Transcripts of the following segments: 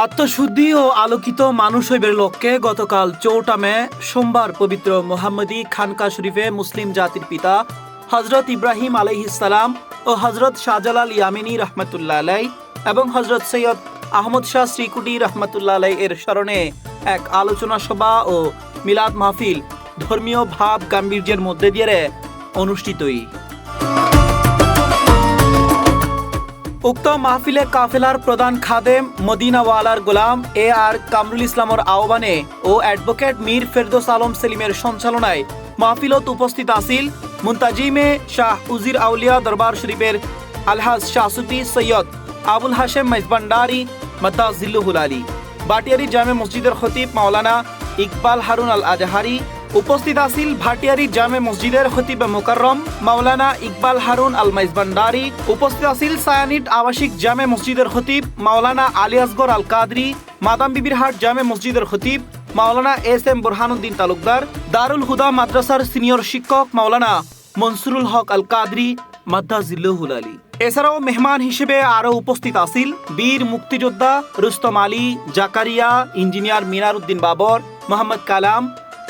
আত্মশুদ্ধি ও আলোকিত মানুষ হইবের লক্ষ্যে গতকাল ৪টা মে সোমবার পবিত্র মোহাম্মদী খানকা শরীফে মুসলিম জাতির পিতা হজরত ইব্রাহিম আলাইহিসসালাম ও হজরত শাহজালাল ইয়ামিনী রহমতুল্লাহ আলাই এবং হজরত সৈয়দ আহমদ শাহ শ্রীকুটি রহমতুল্লাহ আলাই এর স্মরণে এক আলোচনা সভা ও মিলাদ মাহফিল ধর্মীয় ভাব গাম্ভীর্যের মধ্যে দিয়ে অনুষ্ঠিতই। উক্ত মাহফিলে কাফেলার প্রধান খাদেম মদিনাওয়ালার গোলাম আর কামরুল ইসলামর আহ্বানে ও অ্যাডভোকেট মীর ফেরদৌস আলম সেলিমের সঞ্চালনায় মাহফিলত উপস্থিত আসিল মুন্তাজিমে শাহ উজির আউলিয়া দরবার শরীফের আলহাজ শাহসুফি সৈয়দ আবুল হাশেম মেজবান্ডারি মাদ্দাজিল্লুহুল আলী, ভাটিয়ারি জামে মসজিদের খতিব মাওলানা ইকবাল হারুন আল আজহারি, উপস্থিত আসিল ভাটিয়ারি জামে মসজিদের খতিব মুকাররম মাওলানা ইকবাল হারুন আল মেজবান্ডারি, উপস্থিত আসিল সায়ানিট আবাসিক জামে মসজিদের খতিব মাওলানা আলী আসগর আল কাদরি, মাদাম বিবিরহাট জামে মসজিদের খতিব মাওলানা এস.এম. বুরহানুদ্দিন তালুকদার, দারুল হুদা মাদ্রাসার সিনিয়র শিক্ষক মাওলানা মনসুরুল হক আল কাদরি মাদ্দাজিল্লুহুল আলী। এছাড়াও মেহমান হিসেবে আরও উপস্থিত আসিল বীর মুক্তিযোদ্ধা রুস্তম আলী, জাকারিয়া, ইঞ্জিনিয়ার মিনার উদ্দিন বাবর, মোহাম্মদ কালাম,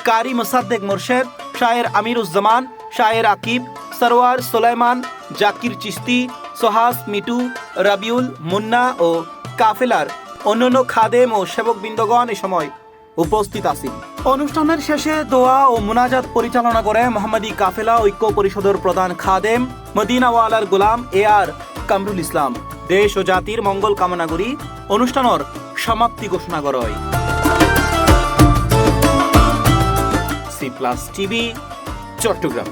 কারি মোসাদ্দেক মোরশেদ, শায়ের আমিরুজ্জামান, শায়ের আকিব, সরওয়ার সুলাইমান, জাকির চিস্তি, সোহাস মিটু, রাবিউল, মুন্না ও কাফেলার অন্যান্য খাদেম ও সেবকবৃন্দগণ এ সময় উপস্থিত আছেন। অনুষ্ঠানের শেষে দোয়া ও মুনাজাত পরিচালনা করে মোহাম্মদী কাফেলা ঐক্য পরিষদের প্রধান খাদেম মদিনাওয়ালার গোলাম আর কামরুল ইসলাম দেশ ও জাতির মঙ্গল কামনা করি অনুষ্ঠানের সমাপ্তি ঘোষণা করা হয়। C+ TV Chittagong.